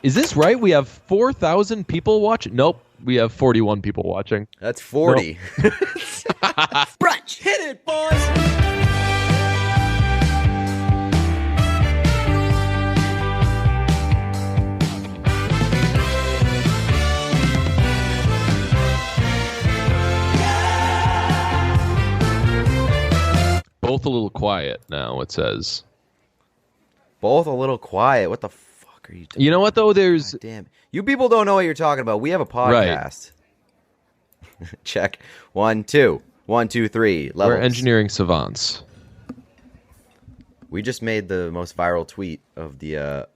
Is this right? We have 4,000 people watching. Nope, we have 41 people watching. That's 40. Nope. Brunch, hit it, boys. Both a little quiet now, it says. Both a little quiet. What the fuck are you doing? You know what, though? There's... God damn. You people don't know what you're talking about. We have a podcast. Right. Check. 1, 2. 1, 2, 3. Levels. We're engineering savants. We just made the most viral tweet of the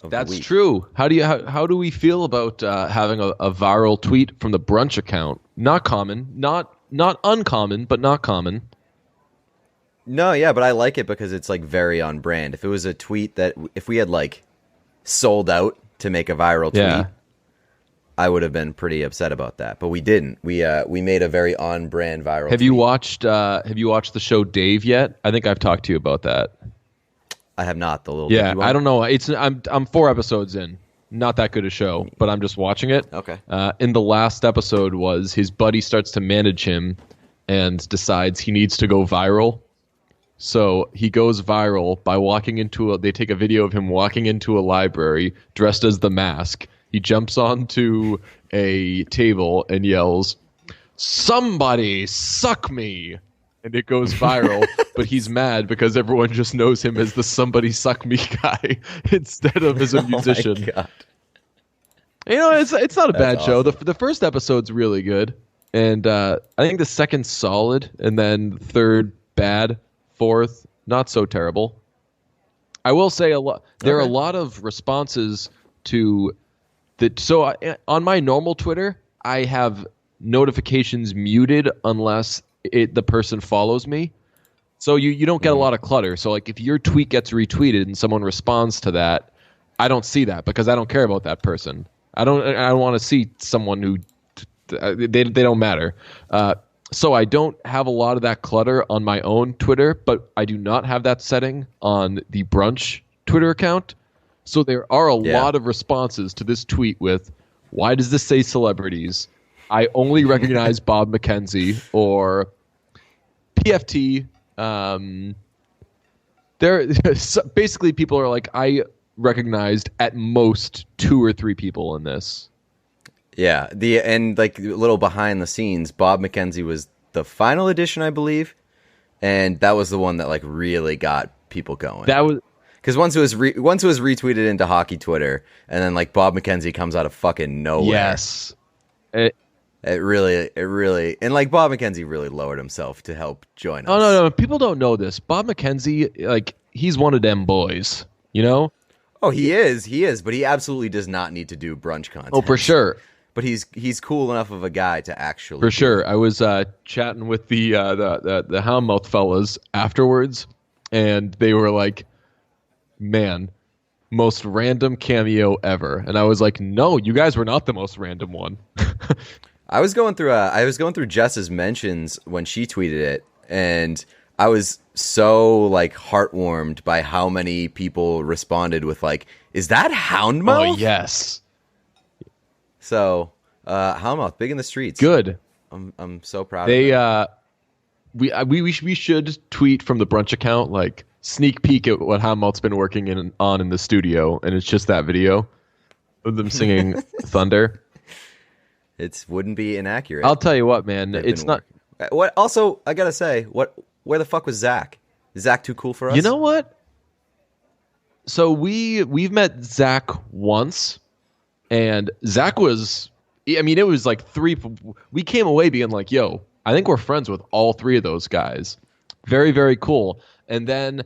That's the week. True. How do we feel about having a viral tweet from the brunch account? Not common. Not uncommon, but not common. No, yeah, but I like it because it's like very on brand. If it was a tweet that if we had like sold out to make a viral tweet, I would have been pretty upset about that. But we didn't. We made a very on brand viral. Have you watched the show Dave yet? I think I've talked to you about that. I have not. The little I don't know. I'm 4 episodes in. Not that good a show, but I'm just watching it. Okay. In the last episode was his buddy starts to manage him and decides he needs to go viral. So he goes viral by they take a video of him walking into a library dressed as the Mask. He jumps onto a table and yells, "Somebody suck me!" And it goes viral, but he's mad because everyone just knows him as the "somebody suck me" guy instead of as a musician. Oh my God. You know, it's not a bad show. Awesome. The first episode's really good, and I think the second's solid, and then third bad. Fourth, not so terrible. I will say there are a lot of responses to that. So on my normal Twitter, I have notifications muted unless the person follows me. So you don't get a lot of clutter. So like if your tweet gets retweeted and someone responds to that, I don't see that because I don't care about that person. I don't want to see someone who they don't matter. So I don't have a lot of that clutter on my own Twitter, but I do not have that setting on the brunch Twitter account. So there are a lot of responses to this tweet with, "Why does this say celebrities? I only recognize Bob McKenzie," or PFT. Basically people are like, I recognized at most 2 or 3 people in this. Yeah, and like a little behind the scenes, Bob McKenzie was the final edition, I believe, and that was the one that like really got people going. That was because once it was retweeted into hockey Twitter, and then like Bob McKenzie comes out of fucking nowhere. Yes, it really, and like Bob McKenzie really lowered himself to help join us. Oh no, people don't know this. Bob McKenzie, like he's one of them boys, you know. Oh, he is, but he absolutely does not need to do brunch content. Oh, for sure. But he's cool enough of a guy to actually for sure. I was chatting with the Houndmouth fellas afterwards, and they were like, "Man, most random cameo ever." And I was like, "No, you guys were not the most random one." I was going through Jess's mentions when she tweeted it, and I was so like heartwarmed by how many people responded with like, "Is that Houndmouth?" Oh yes. So, Houndmouth, big in the streets. Good. I'm so proud of them. We should tweet from the brunch account, like sneak peek at what Houndmouth's been working on in the studio, and it's just that video of them singing Thunder. It wouldn't be inaccurate. I'll tell you what, man. It's not. What? Also, I gotta say, where the fuck was Zach? Is Zach too cool for us? You know what? So we've met Zach once. And Zach was, I mean, it was like 3. We came away being like, yo, I think we're friends with all 3 of those guys. Very, very cool. And then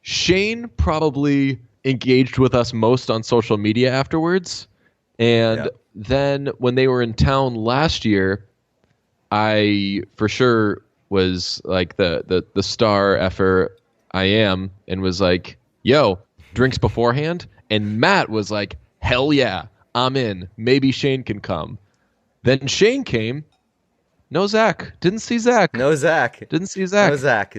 Shane probably engaged with us most on social media afterwards. And then when they were in town last year, I for sure was like the star effer I am and was like, yo, drinks beforehand. And Matt was like, hell yeah, I'm in. Maybe Shane can come. Then Shane came. No Zach. Didn't see Zach. No Zach. Didn't see Zach. No Zach.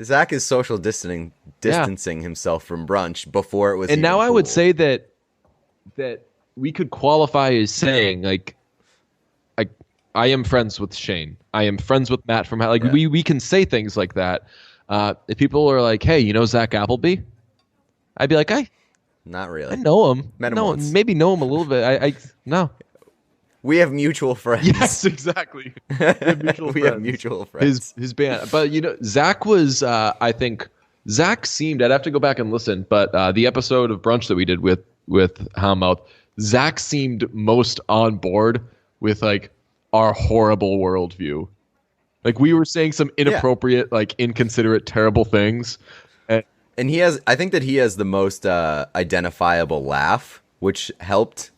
Zach is social distancing himself from brunch before it was. And now cool. I would say that that we could qualify as saying like I am friends with Shane. I am friends with Matt from like we can say things like that. If people are like, hey, you know Zach Appleby? I'd be like, not really. I know him. Met him no, once. Maybe know him a little bit. I no. We have mutual friends. Yes, exactly. We have mutual friends. His band. But Zach was I think Zach seemed, I'd have to go back and listen, but the episode of Brunch that we did with Houndmouth, Zach seemed most on board with like our horrible worldview. Like we were saying some inappropriate, like inconsiderate, terrible things. And I think that he has the most identifiable laugh, which helped.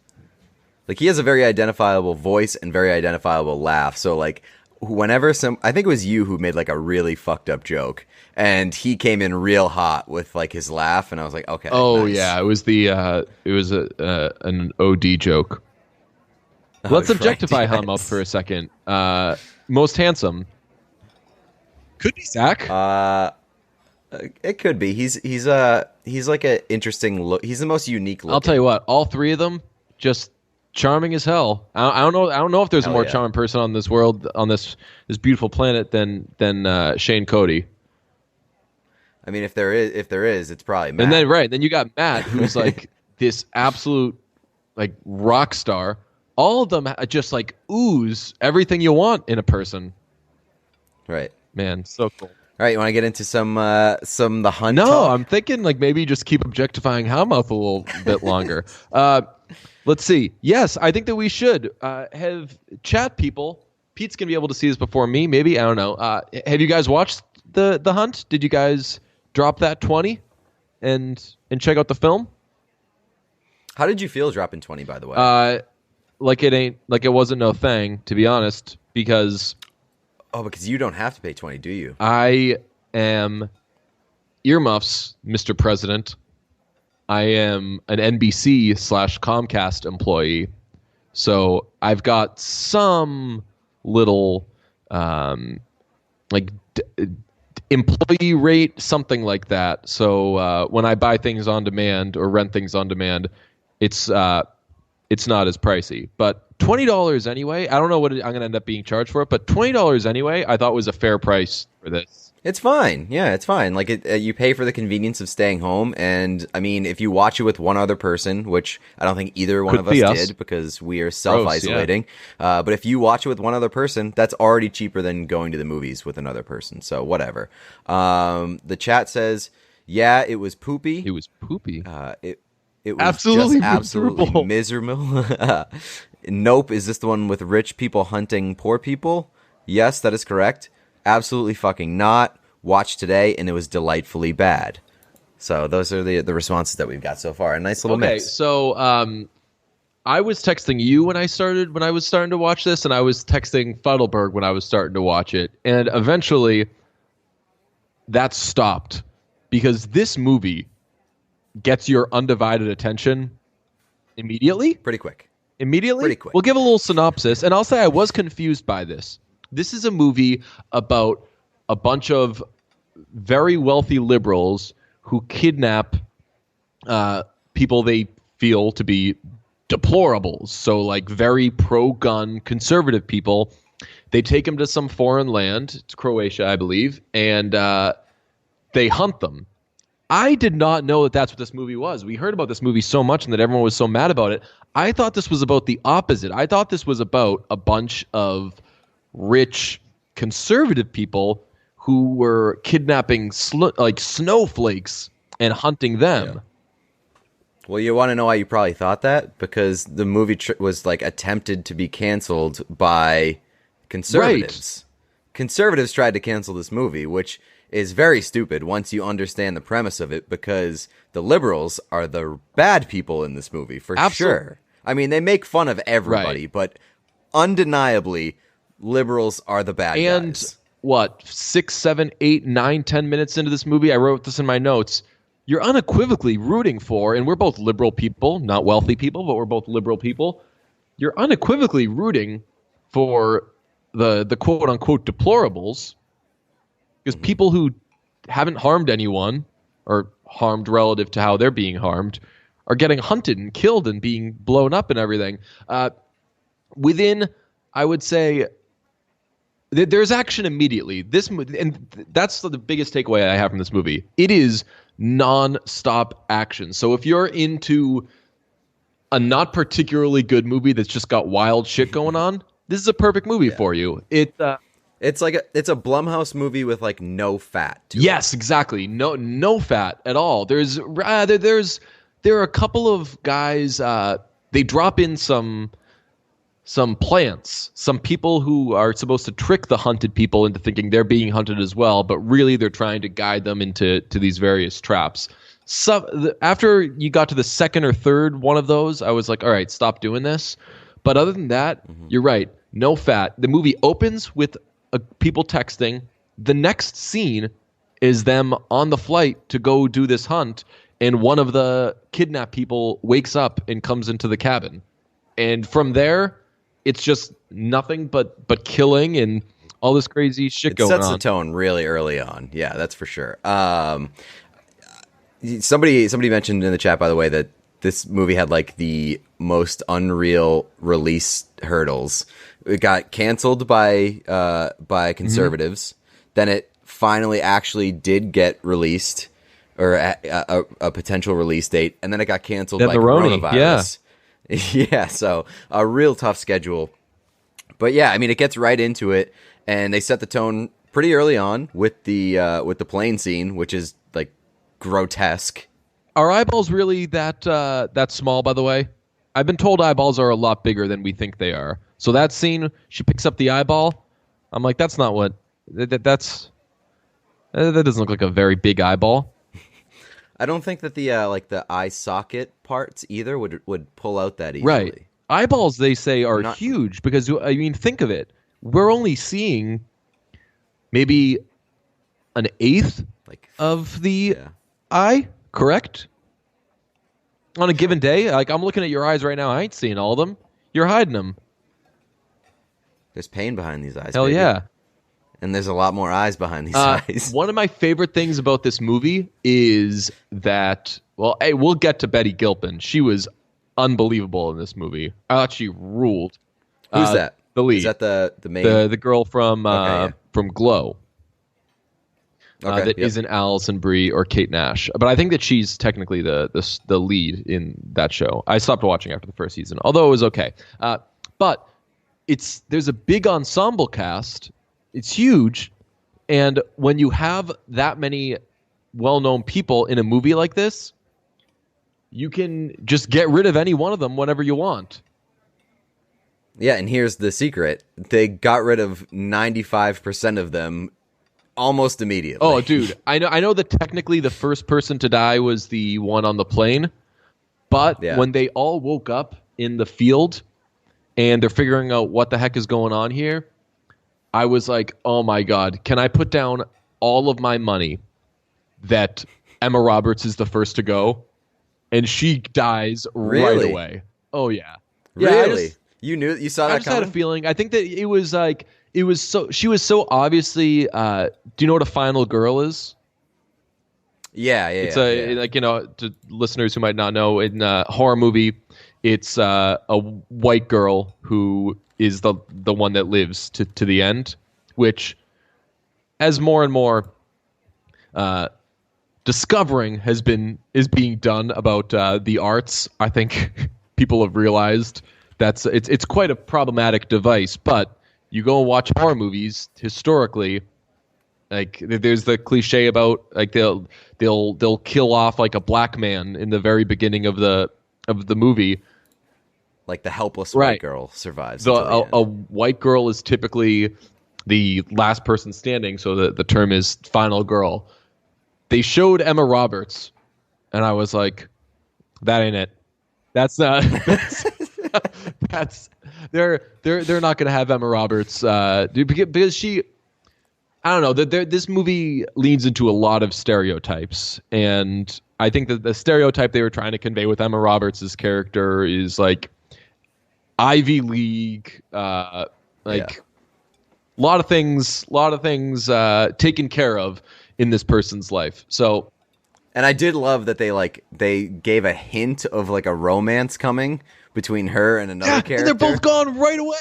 Like he has a very identifiable voice and very identifiable laugh. So like whenever I think it was you who made like a really fucked up joke, and he came in real hot with like his laugh, and I was like, okay. Oh nice. Yeah, it was an OD joke. Let's objectify Houndmouth for a second. Most handsome could be Zach. It could be. He's like an interesting look. He's the most unique looking. I'll tell you what. All three of them just charming as hell. I don't know if there's a more charming person on this world, on this beautiful planet than Shane Cody. I mean, if there is, it's probably Matt. And then you got Matt, who's like this absolute like rock star. All of them just like ooze everything you want in a person. Right. Man, so cool. All right, you want to get into some The Hunt? No, talk? I'm thinking like maybe just keep objectifying Houndmouth a little bit longer. Let's see. Yes, I think that we should have chat people. Pete's gonna be able to see this before me. Maybe I don't know. Have you guys watched the Hunt? Did you guys drop that 20 and check out the film? How did you feel dropping 20? By the way, like it wasn't no thing, to be honest, because. Oh, because you don't have to pay 20, do you? I am earmuffs, Mr. President. I am an NBC/Comcast employee, so I've got some little employee rate, something like that. So when I buy things on demand or rent things on demand, it's not as pricey, but $20 anyway. I don't know what I'm going to end up being charged for it, but $20 anyway, I thought was a fair price for this. It's fine. Yeah, it's fine. Like you pay for the convenience of staying home, and I mean, if you watch it with one other person, which I don't think either one of us did because we are self-isolating, but if you watch it with one other person, that's already cheaper than going to the movies with another person. So whatever. The chat says, yeah, it was poopy. It was poopy. It was absolutely miserable. Nope. Is this the one with rich people hunting poor people? Yes, that is correct. Absolutely fucking not. Watched today, and it was delightfully bad. So those are the responses that we've got so far. A nice little mix. Okay, so I was texting you when I was starting to watch this, and I was texting Feidelberg when I was starting to watch it, and eventually that stopped because this movie gets your undivided attention immediately. Pretty quick. We'll give a little synopsis, and I'll say I was confused by this. This is a movie about a bunch of very wealthy liberals who kidnap people they feel to be deplorables. So, like, very pro-gun conservative people. They take them to some foreign land. It's Croatia, I believe, and they hunt them. I did not know that that's what this movie was. We heard about this movie so much and that everyone was so mad about it. I thought this was about the opposite. I thought this was about a bunch of rich conservative people who were kidnapping snowflakes and hunting them. Yeah. Well, you want to know why you probably thought that? Because the movie was like attempted to be canceled by conservatives. Right. Conservatives tried to cancel this movie, which is very stupid once you understand the premise of it, because the liberals are the bad people in this movie, for sure. I mean, they make fun of everybody, but undeniably, liberals are the bad guys. And what, 6, 7, 8, 9, 10 minutes into this movie, I wrote this in my notes, you're unequivocally rooting for, and we're both liberal people, not wealthy people, but we're both liberal people, you're unequivocally rooting for the quote-unquote deplorables, because people who haven't harmed anyone, or harmed relative to how they're being harmed, are getting hunted and killed and being blown up and everything. Within, I would say, there's action immediately. And that's the biggest takeaway I have from this movie. It is non-stop action. So if you're into a not particularly good movie that's just got wild shit going on, this is a perfect movie for you. It's a Blumhouse movie with like no fat to yes, exactly. No fat at all. There are a couple of guys. They drop in some plants, some people who are supposed to trick the hunted people into thinking they're being hunted as well, but really they're trying to guide them into these various traps. So after you got to the second or third one of those, I was like, all right, stop doing this. But other than that, you're right. No fat. The movie opens with people texting. The next scene is them on the flight to go do this hunt, and one of the kidnapped people wakes up and comes into the cabin. And from there, it's just nothing but killing and all this crazy shit going on. It sets the tone really early on. Yeah, that's for sure. Somebody mentioned in the chat, by the way, that this movie had like the most unreal release hurdles. It got canceled by conservatives. Then it finally actually did get released, or a potential release date, and then it got canceled by coronavirus. Yeah, so a real tough schedule. But yeah, I mean, it gets right into it, and they set the tone pretty early on with the plane scene, which is like grotesque. Are eyeballs really that small, by the way? I've been told eyeballs are a lot bigger than we think they are. So that scene, she picks up the eyeball. I'm like, that's not what. That doesn't look like a very big eyeball. I don't think that the eye socket parts either would pull out that easily. Right. Eyeballs, they say, are huge because, I mean, think of it. We're only seeing maybe an eighth of the eye, correct? On a given day. Like, I'm looking at your eyes right now. I ain't seeing all of them. You're hiding them. There's pain behind these eyes. Hell baby. Yeah. And there's a lot more eyes behind these eyes. One of my favorite things about this movie is that, well, hey, we'll get to Betty Gilpin. She was unbelievable in this movie. I thought she ruled. Who's that? The lead. Is that the main? The girl from Glow. That isn't Alison Brie or Kate Nash. But I think that she's technically the lead in that show. I stopped watching after the first season, although it was okay. But there's a big ensemble cast. It's huge, and when you have that many well-known people in a movie like this, you can just get rid of any one of them whenever you want. Yeah, and here's the secret. They got rid of 95% of them almost immediately. Oh, dude, I know that technically the first person to die was the one on the plane, but when they all woke up in the field and they're figuring out what the heck is going on here, I was like, oh my God, can I put down all of my money that Emma Roberts is the first to go? And she dies right away. Oh, yeah. Really? You saw that coming? I just had a feeling. I think that she was so obviously, do you know what a final girl is? Yeah. Like, to listeners who might not know, in a horror movie, it's a white girl who is the one that lives to the end, which, as more and more discovering is being done about the arts, I think people have realized it's quite a problematic device. But you go and watch horror movies historically, like there's the cliche about like they'll kill off like a black man in the very beginning of the movie. Like the helpless white girl survives. A white girl is typically the last person standing, so the term is final girl. They showed Emma Roberts, and I was like, that ain't it. That's not. They're not gonna have Emma Roberts because she. I don't know. This movie leans into a lot of stereotypes, and I think that the stereotype they were trying to convey with Emma Roberts' character is like Ivy League, a lot of things taken care of in this person's life. So, And I did love that they gave a hint of like a romance coming between her and another character. And they're both gone right away.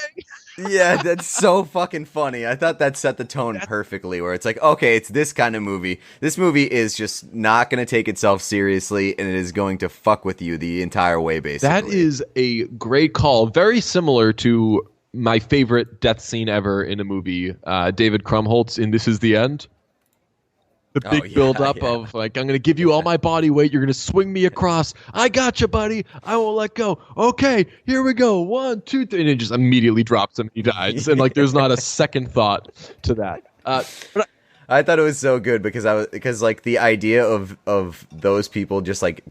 Yeah, that's so fucking funny. I thought that set the tone perfectly, where it's like, okay, it's this kind of movie. This movie is just not going to take itself seriously, and it is going to fuck with you the entire way, basically. That is a great call. Very similar to my favorite death scene ever in a movie, David Krumholtz in This Is the End. The big build-up of, like, I'm going to give you all my body weight. You're going to swing me across. I got you, buddy. I won't let go. Okay, here we go. 1, 2, 3. And it just immediately drops him and he dies. And, like, there's not a second thought to that. But I thought it was so good because like the idea of those people just like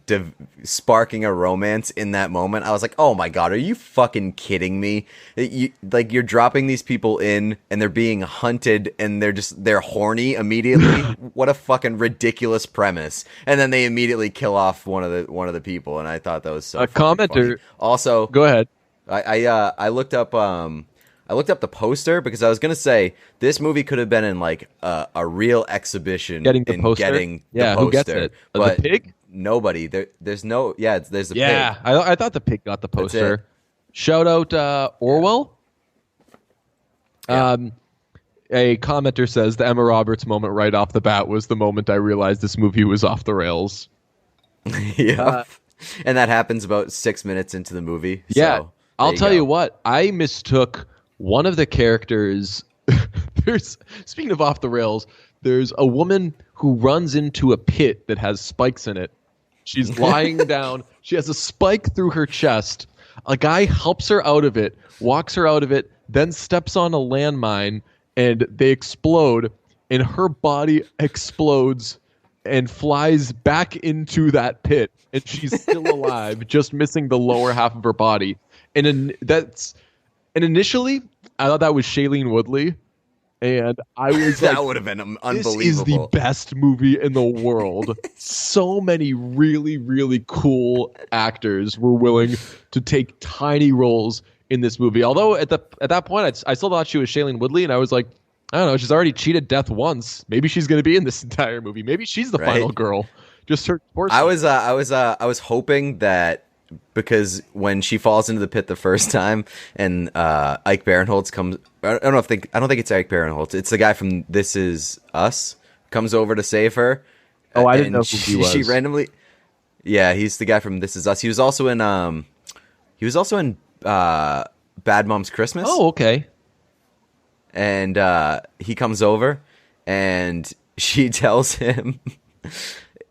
sparking a romance in that moment. I was like, oh my God, are you fucking kidding me? You're dropping these people in and they're being hunted and they're horny immediately. What a fucking ridiculous premise. And then they immediately kill off one of the people. And I thought that was so a commenter. Funny. Also, go ahead. I looked up the poster because I was gonna say this movie could have been in like a real exhibition getting the poster. Who gets it? But the pig? Nobody. There's no. Yeah, there's the pig. Yeah, I thought the pig got the poster. Shout out Orwell. Yeah. A commenter says the Emma Roberts moment right off the bat was the moment I realized this movie was off the rails. Yeah, and that happens about 6 minutes into the movie. Yeah, so, I'll tell you what. I mistook one of the characters. Speaking of off the rails, there's a woman who runs into a pit that has spikes in it. She's lying down. She has a spike through her chest. A guy helps her out of it, walks her out of it, then steps on a landmine, and they explode, and her body explodes and flies back into that pit, and she's still alive, just missing the lower half of her body. And initially, I thought that was Shailene Woodley, and I was that would have been unbelievable. This is the best movie in the world. So many really, really cool actors were willing to take tiny roles in this movie. Although at that point, I still thought she was Shailene Woodley, and I was like, I don't know, she's already cheated death once. Maybe she's going to be in this entire movie. Maybe she's the final girl. Just her. I was hoping that. Because when she falls into the pit the first time, and Ike Barinholtz comes, I don't think it's Ike Barinholtz. It's the guy from This Is Us comes over to save her. Oh, I didn't know who he was. She randomly, yeah, he's the guy from This Is Us. He was also in Bad Moms Christmas. Oh, okay. And he comes over, and she tells him.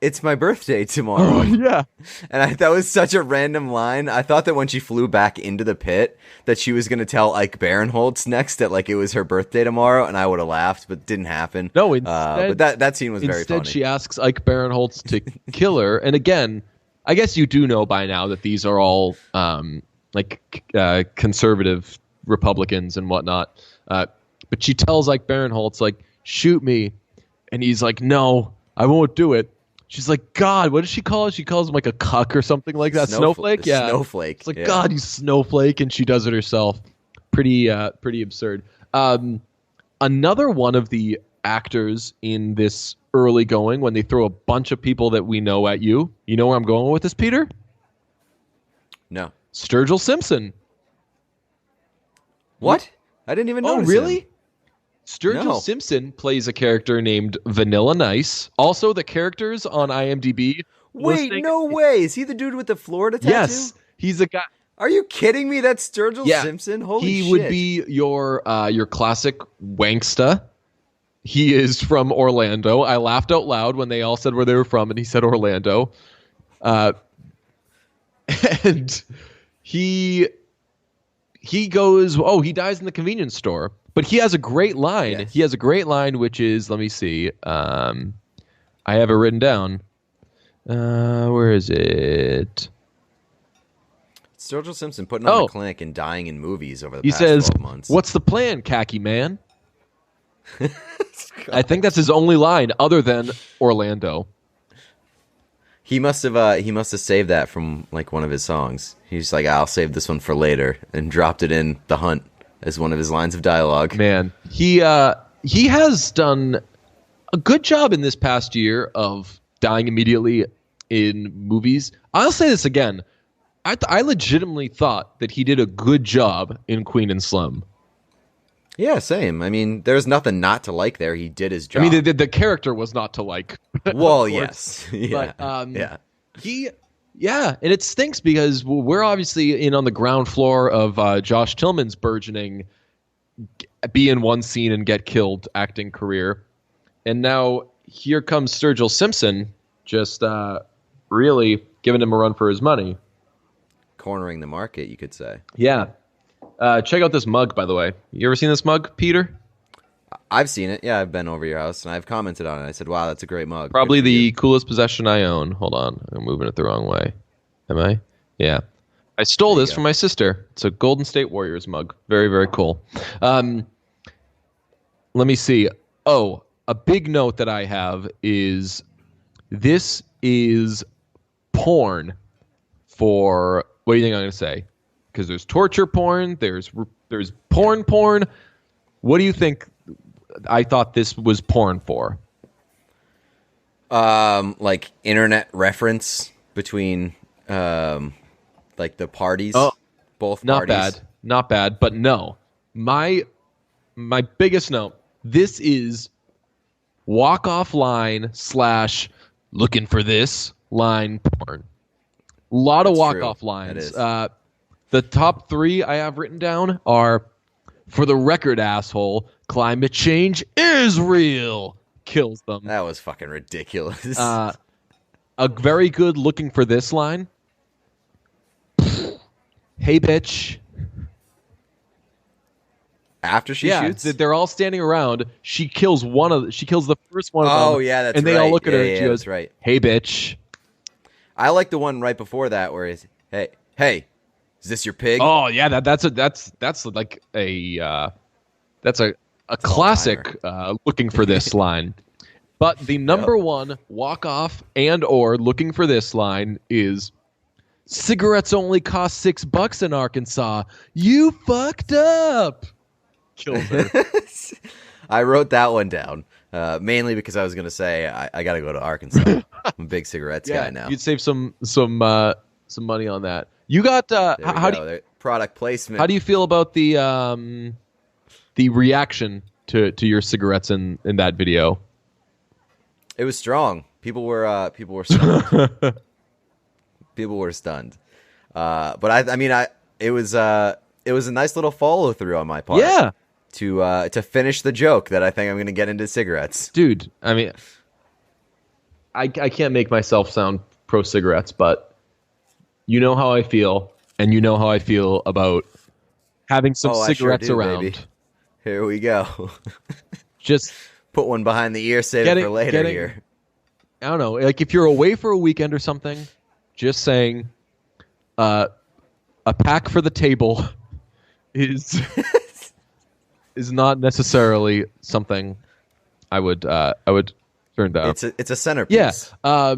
It's my birthday tomorrow. Oh, yeah. And that was such a random line. I thought that when she flew back into the pit that she was going to tell Ike Barinholtz next that like it was her birthday tomorrow, and I would have laughed, but it didn't happen. No, instead, but that scene was very funny. Instead, she asks Ike Barinholtz to kill her. And again, I guess you do know by now that these are all conservative Republicans and whatnot. But she tells Ike Barinholtz, like, shoot me. And he's like, no, I won't do it. She's like, God, what does she call it? She calls him like a cuck or something like that. Snowflake? Yeah. Snowflake. It's like, yeah. God, you snowflake. And she does it herself. Pretty absurd. Another one of the actors in this early going, when they throw a bunch of people that we know at you. You know where I'm going with this, Peter? No. Sturgill Simpson. What? I didn't even notice. Oh, really? Him. Sturgill Simpson plays a character named Vanilla Nice. Also, the characters on IMDb. Wait, no way! Is he the dude with the Florida tattoo? Yes, he's a guy. Are you kidding me? That's Sturgill Simpson. Holy shit! He would be your classic wanksta. He is from Orlando. I laughed out loud when they all said where they were from, and he said Orlando. And he goes. Oh, he dies in the convenience store. But he has a great line. Yes. He has a great line, which is, let me see. I have it written down. Where is it? Sturgill Simpson putting on the clinic and dying in movies over the past 12 months. What's the plan, khaki man? I think that's his only line, other than Orlando. He must have saved that from like one of his songs. He's like, I'll save this one for later, and dropped it in The Hunt as one of his lines of dialogue. Man, he has done a good job in this past year of dying immediately in movies. I'll say this again. I legitimately thought that he did a good job in Queen and Slim. Yeah, same. I mean, there's nothing not to like there. He did his job. I mean, the character was not to like. Well, yes. Yeah. But yeah. And it stinks because we're obviously in on the ground floor of Josh Tillman's burgeoning be in one scene and get killed acting career. And now here comes Sturgill Simpson just really giving him a run for his money. Cornering the market, you could say. Yeah. Check out this mug, by the way. You ever seen this mug, Peter? I've seen it. Yeah, I've been over your house, and I've commented on it. I said, wow, that's a great mug. Probably the coolest possession I own. Hold on. I'm moving it the wrong way. Am I? Yeah. I stole this from my sister. It's a Golden State Warriors mug. Very, very cool. Let me see. Oh, a big note that I have is this is porn for... What do you think I'm going to say? Because there's torture porn, there's porn. What do you think I thought this was porn for? Like internet reference between like the parties. Oh, both not parties. Not bad, but no. My biggest note, this is walk-off line / looking for this line porn. A lot of walk-off lines. The top 3 I have written down are, for the record, asshole, climate change is real. Kills them. That was fucking ridiculous. A very good looking for this line. Hey, bitch. After she shoots? They're all standing around. She kills the first one of them. Oh, yeah, that's right. And they all look at her and she goes, that's right. Hey, bitch. I like the one right before that where it's, hey, is this your pig? Oh yeah, that's like a classic looking for this line. But the number one walk off and or looking for this line is cigarettes only cost $6 in Arkansas. You fucked up. Kills her. I wrote that one down. Mainly because I was going to say I got to go to Arkansas. I'm a big cigarettes guy now. You'd save some money on that. You got how do you, product placement? How do you feel about the reaction to your cigarettes in that video? It was strong. People were stunned. People were stunned. But it was a nice little follow through on my part. Yeah. To finish the joke that I think I'm going to get into cigarettes. Dude, I mean, I can't make myself sound pro cigarettes, but you know how I feel, and you know how I feel about having some cigarettes around. Baby. Here we go. Just put one behind the ear, save it for later here. I don't know, like if you're away for a weekend or something, just saying a pack for the table is not necessarily something I would turn down. It's a centerpiece. Yeah.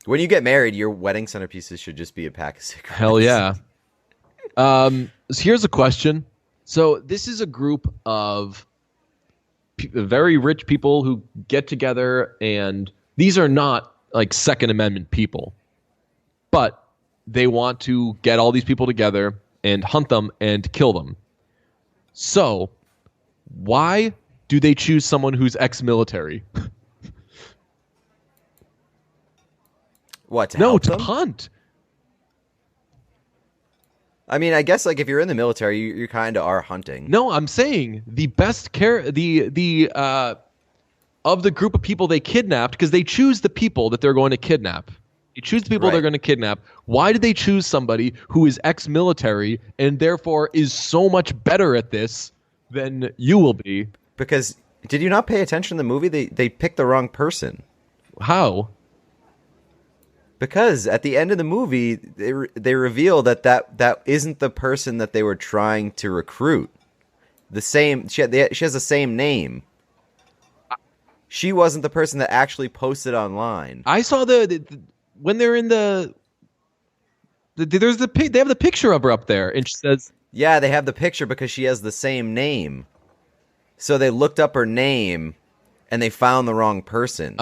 When you get married, your wedding centerpieces should just be a pack of cigarettes. Hell yeah. So here's a question. So this is a group of very rich people who get together, and these are not like Second Amendment people, but they want to get all these people together and hunt them and kill them. So why do they choose someone who's ex-military? What, to No, help to them? hunt. I mean, I guess like if you're in the military, you kind of are hunting. No, I'm saying the best care of the group of people they kidnapped, because they choose the people that they're going to kidnap. They choose the people they're going to kidnap. Why did they choose somebody who is ex-military and therefore is so much better at this than you will be? Because did you not pay attention to the movie? They picked the wrong person. How? Because at the end of the movie, they reveal that isn't the person that they were trying to recruit. She has the same name. She wasn't the person that actually posted online. I saw when they're in they have the picture of her up there, and she says, yeah, they have the picture because she has the same name. So they looked up her name, and they found the wrong person.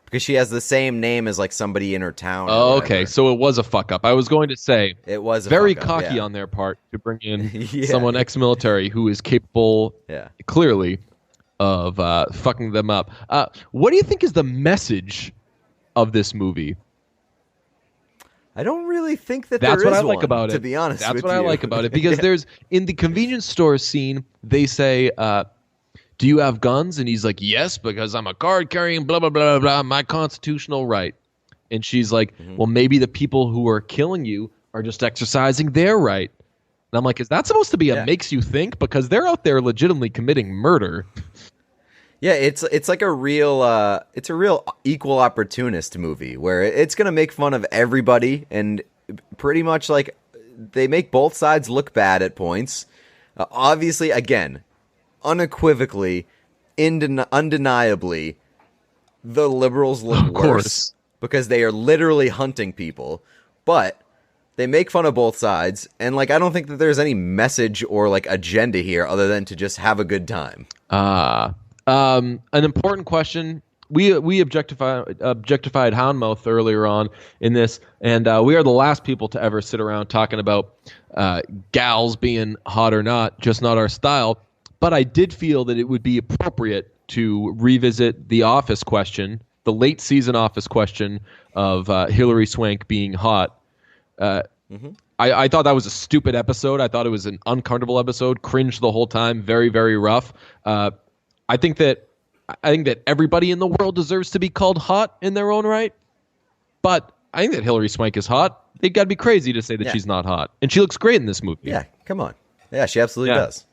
Because she has the same name as like somebody in her town. Oh, okay. So it was a fuck up. I was going to say it was very cocky on their part to bring in someone ex-military who is capable, clearly, of fucking them up. What do you think is the message of this movie? I don't really think that that's there what is I like one, about it. To be honest, that's what I like about it because there's in the convenience store scene they say. Do you have guns? And he's like, yes, because I'm a card-carrying, blah, blah, blah, blah, my constitutional right. And she's like, well, maybe the people who are killing you are just exercising their right. And I'm like, is that supposed to be a makes you think? Because they're out there legitimately committing murder. Yeah, it's like a real equal opportunist movie where it's going to make fun of everybody and pretty much like they make both sides look bad at points. Obviously, again, unequivocally, undeniably, the liberals look worse because they are literally hunting people. But they make fun of both sides, and like I don't think that there's any message or like agenda here other than to just have a good time. An important question. We objectified Houndmouth earlier on in this, and we are the last people to ever sit around talking about gals being hot or not, just not our style. But I did feel that it would be appropriate to revisit the Office question, the late season Office question of Hilary Swank being hot. I thought that was a stupid episode. I thought it was an uncomfortable episode. Cringed the whole time. Very, very rough. I think that everybody in the world deserves to be called hot in their own right. But I think that Hilary Swank is hot. They got to be crazy to say that she's not hot, and she looks great in this movie. Yeah, come on. Yeah, she absolutely does.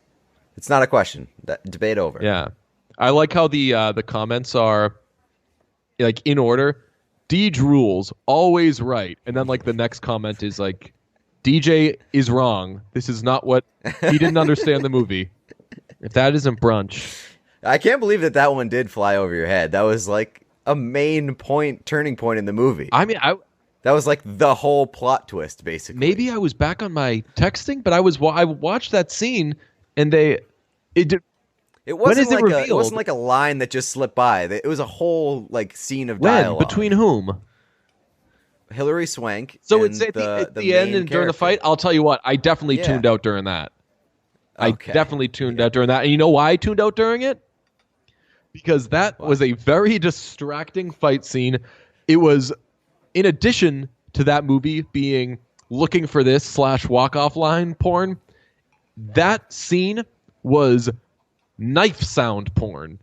It's not a question. Debate over. Yeah. I like how the comments are like in order. Deej rules, always right. And then like the next comment is like, DJ is wrong. This is not what he didn't understand the movie. If that isn't brunch. I can't believe that one did fly over your head. That was like a main turning point in the movie. I mean, that was like the whole plot twist, basically. Maybe I was back on my texting, but I watched that scene. And it wasn't like a line that just slipped by. It was a whole like scene of dialogue. Between whom? Hilary Swank. So it's at the end and during the fight. I'll tell you what, I definitely tuned out during that. I definitely tuned out during that. And you know why I tuned out during it? Because that was a very distracting fight scene. It was, in addition to that movie being looking for this / walk-off line porn, that scene was knife sound porn.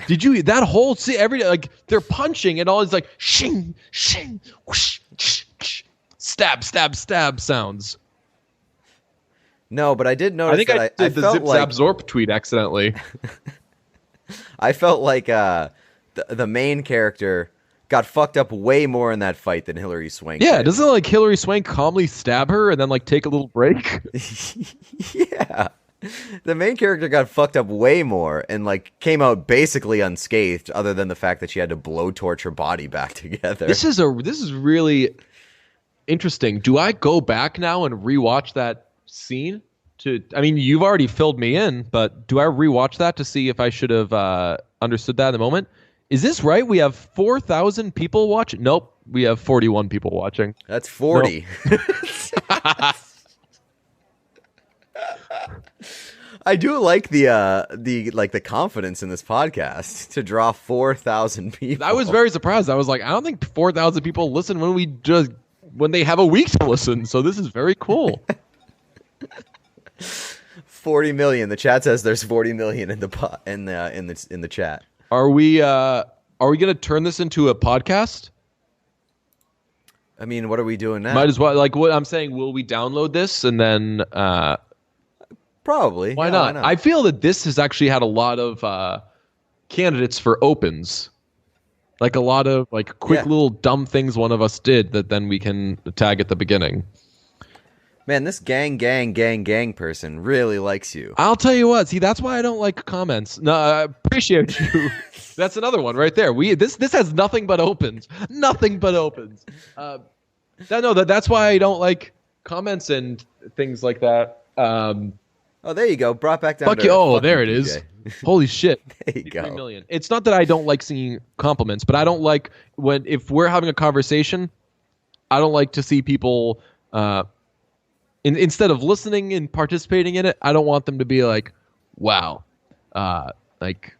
Did you that whole scene? Like they're punching and all is like shing, shing, whoosh, sh, sh, stab, stab, stab sounds. No, but I did notice. I think I did the Zip Zap Zorp tweet accidentally. I felt like the main character got fucked up way more in that fight than Hilary Swank. Yeah, doesn't like Hilary Swank calmly stab her and then like take a little break? Yeah. The main character got fucked up way more and like came out basically unscathed other than the fact that she had to blowtorch her body back together. This is really interesting. Do I go back now and rewatch that scene? I mean, you've already filled me in, but do I rewatch that to see if I should have understood that in the moment? Is this right? We have 4,000 people watching? Nope. We have 41 people watching. That's 40. Nope. I do like the confidence in this podcast to draw 4,000 people. I was very surprised. I was like, I don't think 4,000 people listen when they have a week to listen. So this is very cool. 40 million. The chat says there's 40 million in the chat. Are we going to turn this into a podcast? I mean, what are we doing now? Might as well. Like what I'm saying, will we download this and then? Probably. Why not? I feel that this has actually had a lot of candidates for opens. Like a lot of like quick little dumb things one of us did that then we can tag at the beginning. Man, this gang person really likes you. I'll tell you what. See, that's why I don't like comments. No, I appreciate you. That's another one right there. This has nothing but opens. Nothing but opens. That's why I don't like comments and things like that. Oh, there you go. Brought back down Fuck to you. Oh, fuck there you, it is. DJ. Holy shit. There you 3 go. million. It's not that I don't like seeing compliments, but I don't like if we're having a conversation, I don't like to see people instead of listening and participating in it, I don't want them to be like, wow, like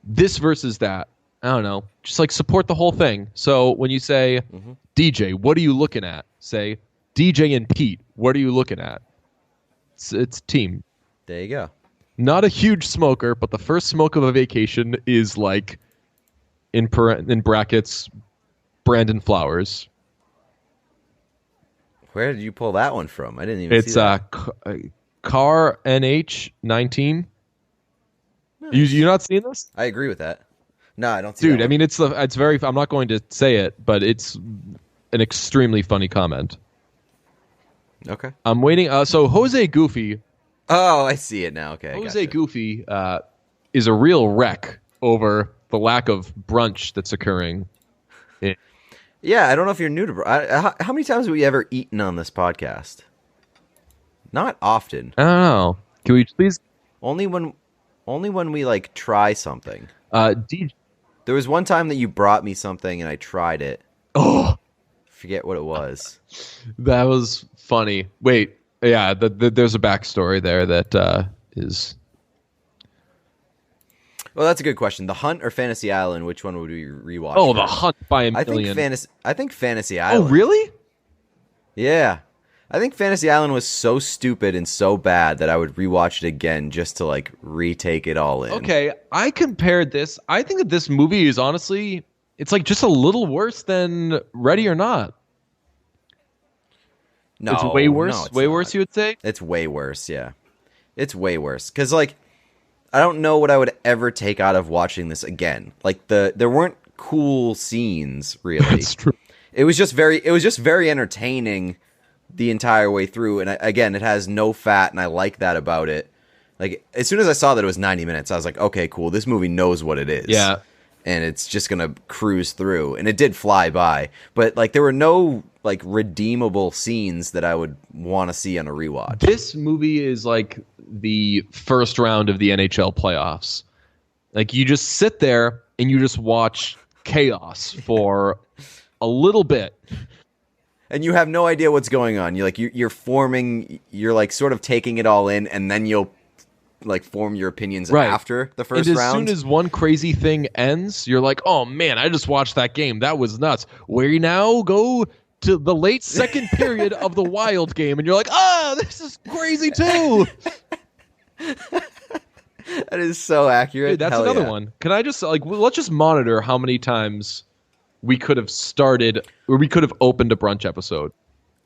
this versus that. I don't know. Just like support the whole thing. So when you say, DJ, what are you looking at? Say, DJ and Pete, what are you looking at? It's team. There you go. Not a huge smoker, but the first smoke of a vacation is like in brackets, Brandon Flowers. Where did you pull that one from? I didn't even see that. It's Car NH 19. Nice. You not seen this? I agree with that. No, I don't see Dude, that I mean, it's very. I'm not going to say it, but it's an extremely funny comment. Okay. I'm waiting. So Jose Goofy. Oh, I see it now. Okay. Jose Goofy is a real wreck over the lack of brunch that's occurring. Yeah, I don't know if you're new to. How many times have we ever eaten on this podcast? Not often. I don't know. Can we please? Only when we like try something. There was one time that you brought me something and I tried it. Oh, forget what it was. That was funny. Wait, yeah. There's a backstory there that is. Well, that's a good question. The Hunt or Fantasy Island? Which one would we rewatch? Oh, first? The Hunt by a million. I think Fantasy Island. Oh, really? Yeah. I think Fantasy Island was so stupid and so bad that I would rewatch it again just to like retake it all in. Okay, I compared this. I think that this movie is honestly, it's like just a little worse than Ready or Not. No, it's way worse. No, it's way not. Worse, you would say? It's way worse. Yeah, it's way worse. Because like, I don't know what I would ever take out of watching this again. Like there weren't cool scenes really. That's true. It was just very entertaining the entire way through, and again, it has no fat, and I like that about it. Like, as soon as I saw that it was 90 minutes, I was like, okay, cool, this movie knows what it is. Yeah. And it's just gonna cruise through, and it did fly by, but, like, there were no, like, redeemable scenes that I would want to see on a rewatch. This movie is like the first round of the NHL playoffs. Like, you just sit there, and you just watch chaos for a little bit. And you have no idea what's going on. You're forming, you're like sort of taking it all in, and then you'll like form your opinions after the first round. And as soon as one crazy thing ends, you're like, oh man, I just watched that game. That was nuts. We now go to the late second period of the Wild game, and you're like, oh, this is crazy too. That is so accurate. Dude, that's another one. Can I just let's just monitor how many times we could have started, or we could have opened a brunch episode.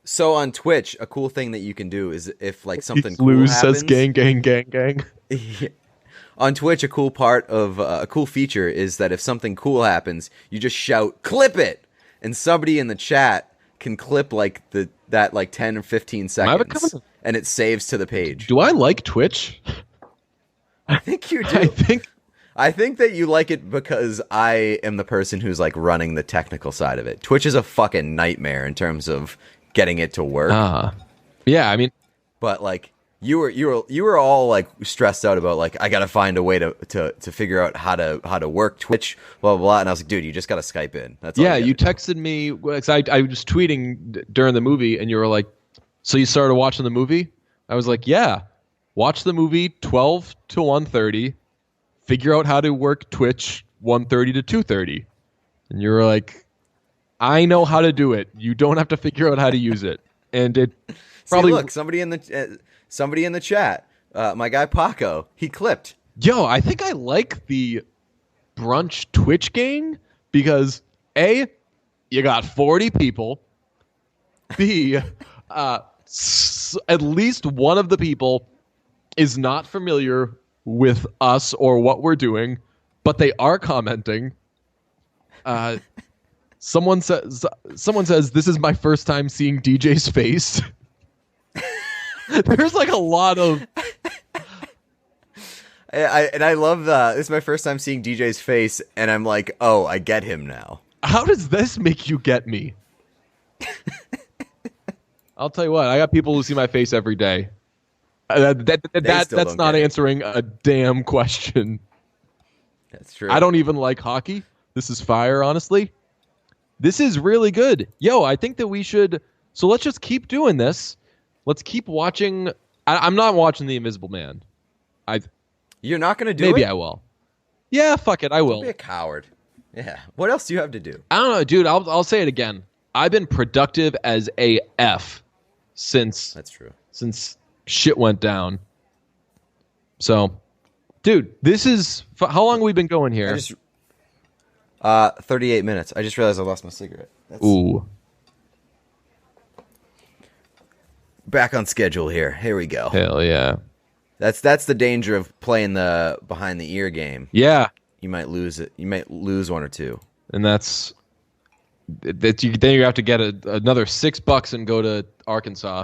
So on Twitch, a cool thing that you can do is if like something cool Lose happens, says gang, gang, gang, gang. On Twitch, a cool part of a cool feature is that if something cool happens, you just shout "clip it," and somebody in the chat can clip like that like 10 or 15 seconds, and it saves to the page. Do I like Twitch? I think you do. I think that you like it because I am the person who's like running the technical side of it. Twitch is a fucking nightmare in terms of getting it to work. Yeah, I mean, but like you were all like stressed out about like I gotta find a way to figure out how to work Twitch, blah blah blah. And I was like, dude, you just gotta Skype in. That's all you texted me. I was tweeting during the movie, and you were like, "So you started watching the movie?" I was like, "Yeah, watch the movie 12 to 1:30." Figure out how to work Twitch 1:30 to 2:30. And you were like, I know how to do it. You don't have to figure out how to use it. And it probably... See, look, somebody in the chat, my guy Paco, he clipped. Yo, I think I like the brunch Twitch gang because A, you got 40 people. B, at least one of the people is not familiar with us or what we're doing, but they are commenting. Someone says this is my first time seeing DJ's face. There's like a lot of I love this is my first time seeing DJ's face, and I'm like, oh, I get him now. How does this make you get me? I'll tell you what, I got people who see my face every day. That's not answering a damn question. That's true. I don't even like hockey. This is fire, honestly. This is really good. Yo, I think that we should... So let's just keep doing this. Let's keep watching... I'm not watching The Invisible Man. You're not going to do it? Maybe I will. Yeah, fuck it, I will. Don't be a coward. Yeah. What else do you have to do? I don't know, dude. I'll say it again. I've been productive as AF since... That's true. Since shit went down. So, dude, this is... How long have we been going here? 38 minutes. I just realized I lost my cigarette. Ooh. Back on schedule here. Here we go. Hell yeah. That's the danger of playing the behind the ear game. Yeah. You might lose it. You might lose one or two. And then you have to get another $6 and go to Arkansas.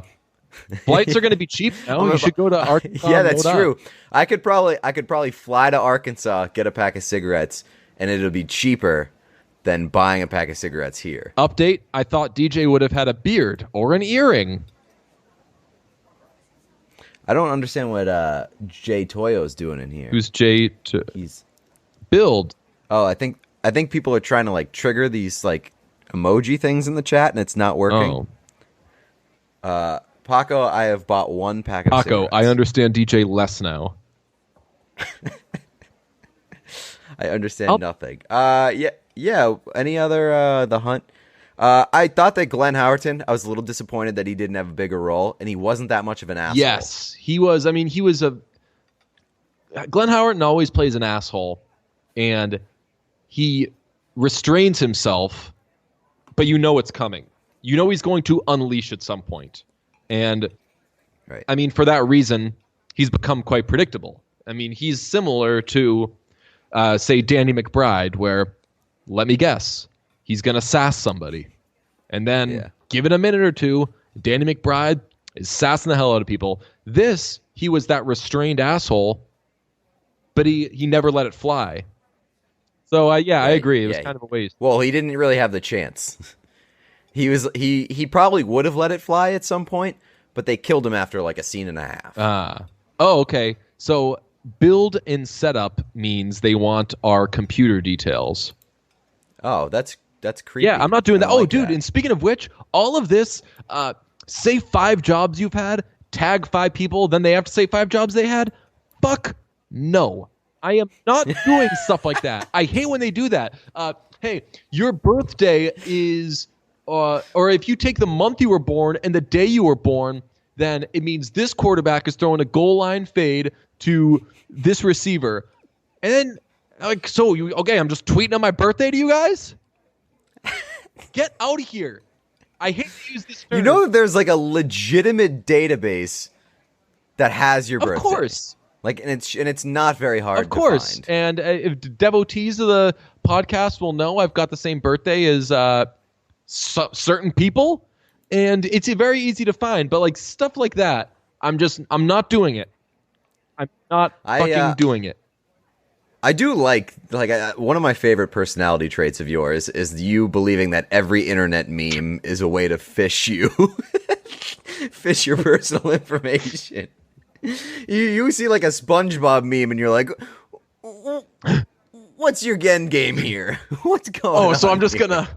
Flights are going to be cheap now. You should go to Arkansas. Yeah, that's true. I could probably fly to Arkansas, get a pack of cigarettes, and it'll be cheaper than buying a pack of cigarettes here. Update, I thought DJ would have had a beard or an earring. I don't understand what Jay Toyo's doing in here. Who's Jay? He's Build. Oh, I think people are trying to like trigger these like emoji things in the chat, and it's not working. Paco, I have bought one pack of cigarettes. I understand DJ less now. I understand nothing. Yeah. Any other The Hunt? I thought that Glenn Howerton, I was a little disappointed that he didn't have a bigger role, and he wasn't that much of an asshole. Yes, he was. I mean, Glenn Howerton always plays an asshole, and he restrains himself, but you know it's coming. You know he's going to unleash at some point. And, right. I mean, for that reason, he's become quite predictable. I mean, he's similar to, say, Danny McBride, where, let me guess, he's going to sass somebody. And then, give it a minute or two, Danny McBride is sassing the hell out of people. He was that restrained asshole, but he never let it fly. So, I agree. It was kind of a waste. Well, he didn't really have the chance. He probably would have let it fly at some point, but they killed him after like a scene and a half. Oh, okay. So build and setup means they want our computer details. Oh, that's creepy. Yeah, I'm not doing that. Like dude, that. And speaking of which, all of this, say 5 jobs you've had, tag 5 people, then they have to say 5 jobs they had. Fuck no. I am not doing stuff like that. I hate when they do that. Hey, your birthday is... or if you take the month you were born and the day you were born, then it means this quarterback is throwing a goal line fade to this receiver. And then, I'm just tweeting on my birthday to you guys? Get out of here. I hate to use this term. You know that there's like a legitimate database that has your birthday. Of course. Like, and it's not very hard of course. to find. And if devotees of the podcast will know, I've got the same birthday as... certain people, and it's very easy to find, but like stuff like that, I'm not doing it. I'm not fucking doing it. I do like one of my favorite personality traits of yours is you believing that every internet meme is a way to fish you, fish your personal information. You see like a SpongeBob meme and you're like, what's your end game here? What's going on? Oh, so I'm just gonna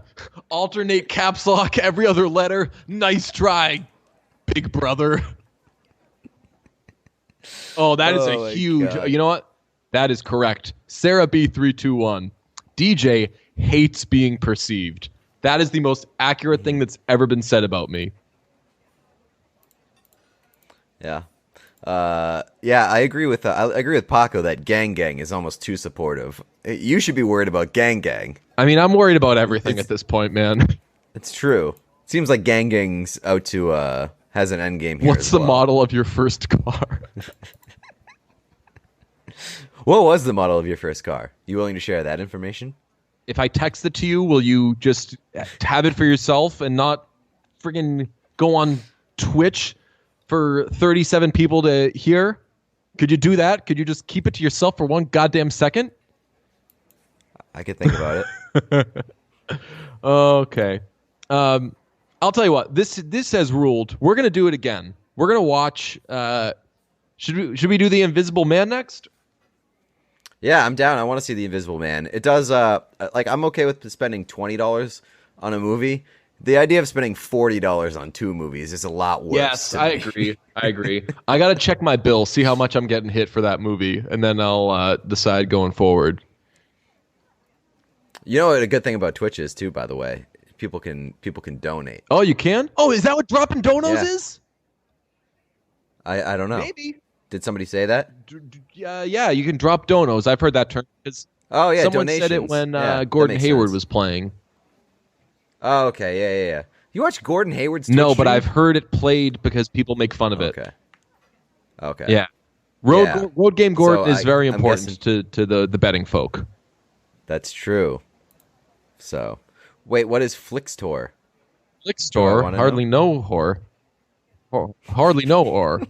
alternate caps lock every other letter. Nice try, big brother. Oh, that is a huge... God. You know what? That is correct. Sarah B321. DJ hates being perceived. That is the most accurate thing that's ever been said about me. Yeah. I agree with Paco that Gang is almost too supportive. You should be worried about Gang. I mean, I'm worried about everything at this point, man. It's true. Seems like Gang's out to has an end game here. What's the model of your first car? What was the model of your first car? You willing to share that information? If I text it to you, will you just have it for yourself and not friggin' go on Twitch for 37 people to hear? Could you do that? Could you just keep it to yourself for one goddamn second? I could think about it. Okay. I'll tell you what. This has ruled. We're going to do it again. We're going to watch Should we do the Invisible Man next? Yeah, I'm down. I want to see The Invisible Man. It does, like, I'm okay with spending $20 on a movie. The idea of spending $40 on two movies is a lot worse. Yes, I agree. I got to check my bill, see how much I'm getting hit for that movie, and then I'll decide going forward. You know what a good thing about Twitch is, too, by the way? People can donate. Oh, you can? Oh, is that what dropping donos Yeah. is? I don't know. Maybe. Did somebody say that? Yeah, you can drop donos. I've heard that term. Oh, yeah, someone donations. said it when Yeah, Gordon that makes Hayward sense. was playing. Oh, okay, yeah. You watch Gordon Hayward's Twitch No, but stream? I've heard it played because people make fun of it. Okay. Yeah. Road Game Gordon So is very I'm important to the betting folk. That's true. So, wait, what is Flixtor? Flick store, wanna hardly know horror. Hardly know horror.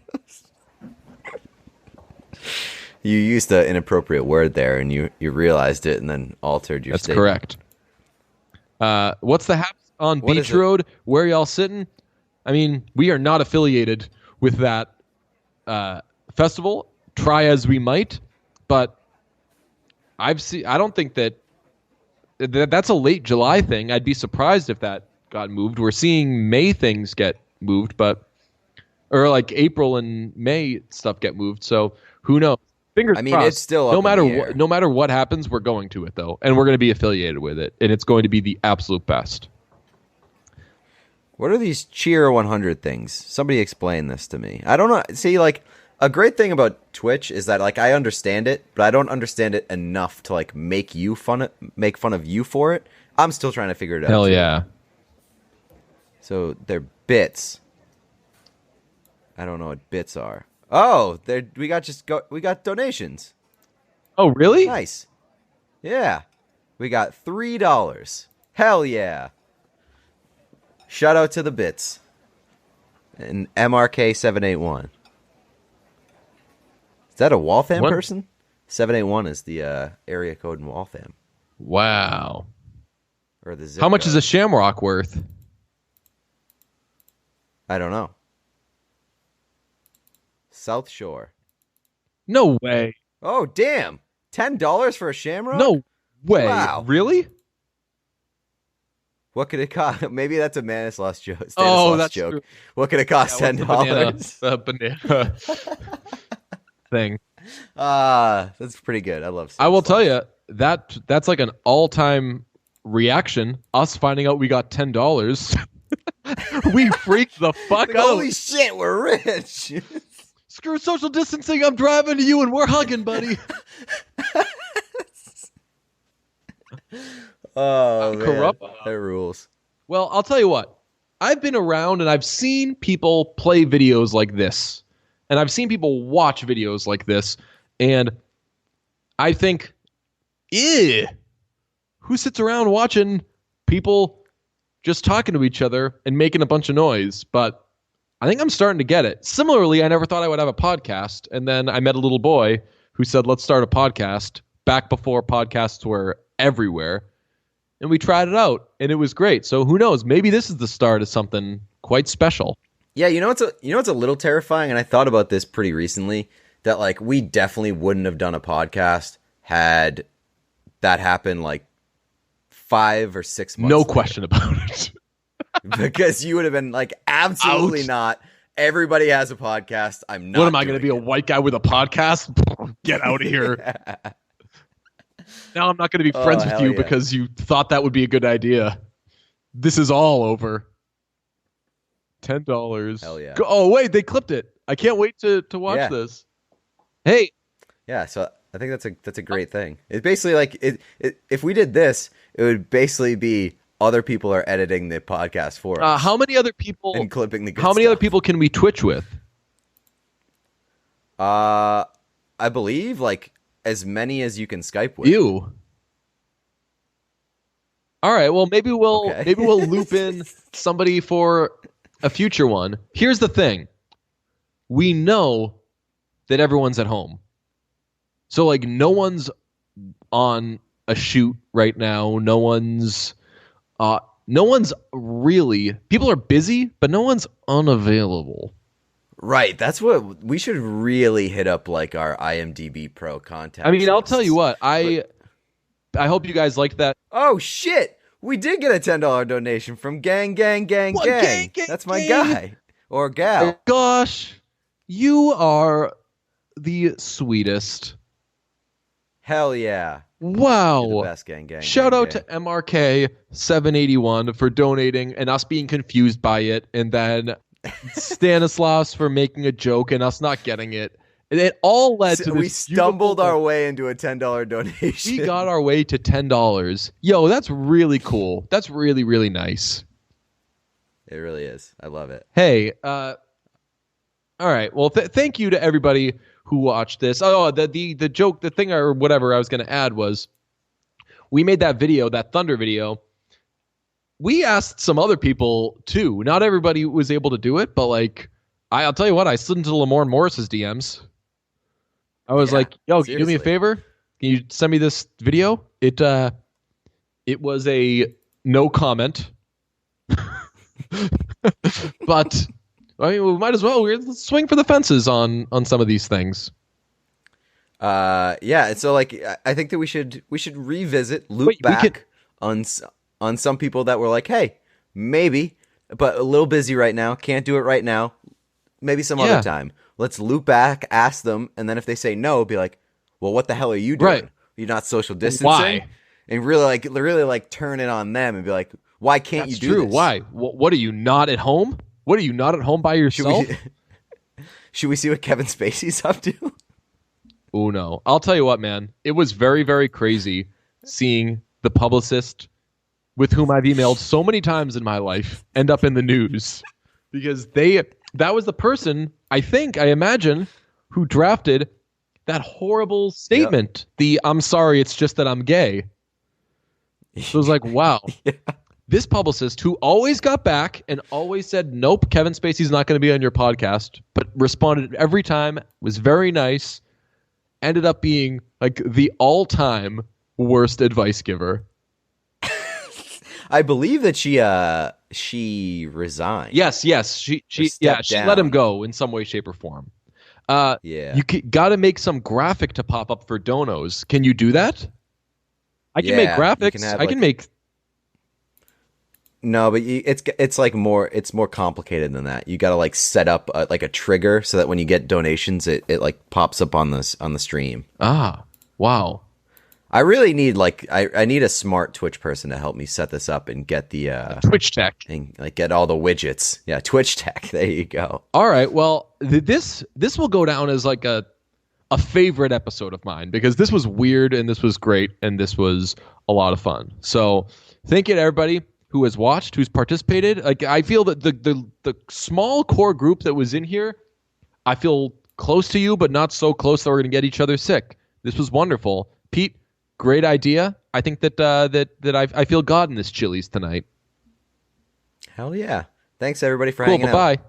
You used an inappropriate word there, and you realized it, and then altered your That's statement. correct. What's the haps on What Beach is it? Road? Where y'all sitting? I mean, we are not affiliated with that festival. Try as we might, but I don't think that's a late July thing. I'd be surprised if that got moved. We're seeing May things get moved, or like April and May stuff get moved. So who knows? Fingers I mean, crossed. it's still up no in matter the air. no matter what happens, we're going to it though, and we're going to be affiliated with it, and it's going to be the absolute best. What are these Cheer 100 things? Somebody explain this to me. I don't know. See, like, a great thing about Twitch is that, like, I understand it, but I don't understand it enough to, like, make fun of you for it. I'm still trying to figure it out. Hell too. yeah! So they're bits. I don't know what bits are. Oh, we got donations. Oh really? Nice. Yeah. We got $3. Hell yeah. Shout out to the bits. And MRK781. Is that a Waltham What? person? 781 is the area code in Waltham. Wow. Or the zip How much code. is a shamrock worth? I don't know. South Shore. No way. Oh, damn. $10 for a shamrock? No way. Wow. Really? What could it cost? Maybe that's a Stanislaus joke. That's joke. true. What could it cost? Yeah, $10. what's the banana thing. That's pretty good. I love. I will Stanislaus. tell you that's like an all-time reaction. Us finding out we got $10. We freaked the fuck Like, out. holy shit, we're rich. Screw social distancing. I'm driving to you and we're hugging, buddy. Oh man, corrupt. that rules. Well, I'll tell you what. I've been around and I've seen people play videos like this. And I've seen people watch videos like this. And I think, who sits around watching people just talking to each other and making a bunch of noise? But I think I'm starting to get it. Similarly, I never thought I would have a podcast. And then I met a little boy who said, let's start a podcast, back before podcasts were everywhere. And we tried it out, and it was great. So who knows? Maybe this is the start of something quite special. Yeah, you know what's a little terrifying, and I thought about this pretty recently. That like we definitely wouldn't have done a podcast had that happened like 5 or 6 months. No later. question about it. Because you would have been like, absolutely Out. not. Everybody has a podcast. I'm not. What am I going to doing be, a it. white guy with a podcast? Get out of here. Now I'm not going to be friends with hell you yeah. because you thought that would be a good idea. This is all over. $10. Hell yeah. Oh, wait, they clipped it. I can't wait to watch Yeah. this. Hey, Yeah, so I think that's a great thing. It's basically like if we did this, it would basically be other people are editing the podcast for us how many other people? and clipping the good How many stuff. other people can we Twitch with? I believe like as many as you can Skype with. You. All right. Well, maybe we'll Okay. loop in somebody for a future one. Here's the thing: we know that everyone's at home, so like no one's on a shoot right now. No one's really. People are busy, but no one's unavailable. Right. That's what we should really hit up, like our IMDb Pro contact. I mean, I'll tell you lists. what. But I hope you guys liked that. oh shit, we did get a $10 donation from Gang Gang Gang What Gang. gang? That's my guy or gal. Gosh, you are the sweetest. Hell yeah. Wow. You're the best, Gang Gang. Shout gang, out gang. to MRK781 for donating and us being confused by it, and then Stanislaus for making a joke and us not getting it. It all led to this. We stumbled our way into a $10 donation. We got our way to $10. Yo, that's really cool. That's really, really nice. It really is. I love it. Hey, all right. Well, thank you to everybody who watched this. Oh, the joke, the thing or whatever I was going to add was we made that video, that Thunder video. We asked some other people too. Not everybody was able to do it, but like, I'll tell you what, I slid into Lamorne Morris's DMs. I was like, yo, can you do me a favor? Can you send me this video? It was a no comment. But I mean, we might as well. Let's swing for the fences on some of these things. Yeah. So like, I think that we should revisit, loop back on some people that were like, hey, maybe, but a little busy right now, can't do it right now. Maybe some other time. Let's loop back, ask them, and then if they say no, be like, well, what the hell are you doing? Right. You're not social distancing. Why? And really turn it on them and be like, why can't you do this? Why? What are you not at home? What are you not at home by yourself? Should we see what Kevin Spacey's up to? Oh no. I'll tell you what, man. It was very, very crazy seeing the publicist with whom I've emailed so many times in my life end up in the news because that was the person, I imagine, who drafted that horrible statement. Yep. I'm sorry, it's just that I'm gay. So it was like, wow. Yeah. This publicist who always got back and always said, nope, Kevin Spacey's not going to be on your podcast, but responded every time, was very nice, ended up being like the all-time worst advice giver. I believe that she resigned. She let him go in some way, shape, or form. You got to make some graphic to pop up for donos. Can you do that? I can make graphics. I can make. No, but it's like it's more complicated than that. You got to like set up like a trigger so that when you get donations, it like pops up on the stream. Ah, wow. I really need I need a smart Twitch person to help me set this up and get the Twitch tech and like get all the widgets. Yeah, Twitch tech. There you go. All right. Well, this will go down as like a favorite episode of mine because this was weird and this was great and this was a lot of fun. So thank you to everybody who has watched, who's participated. Like I feel that the small core group that was in here, I feel close to you, but not so close that we're gonna get each other sick. This was wonderful, Pete. Great idea. I think that I feel God in this Chili's tonight. Hell yeah! Thanks everybody for hanging out. Bye.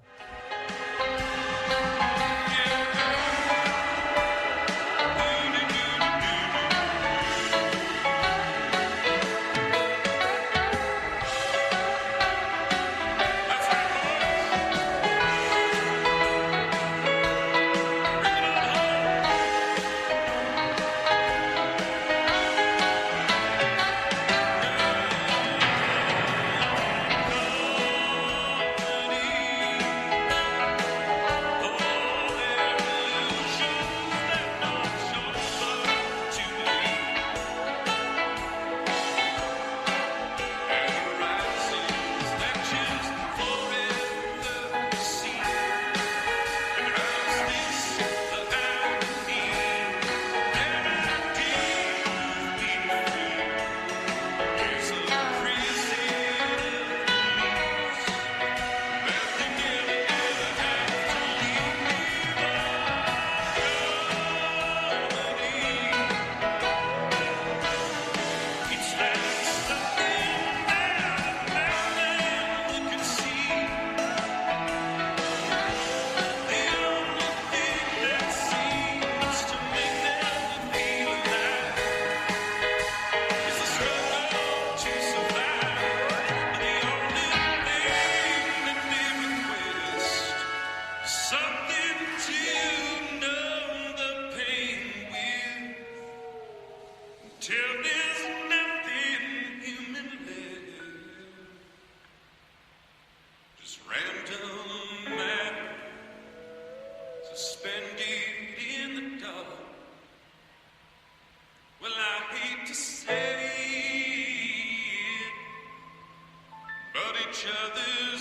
each other's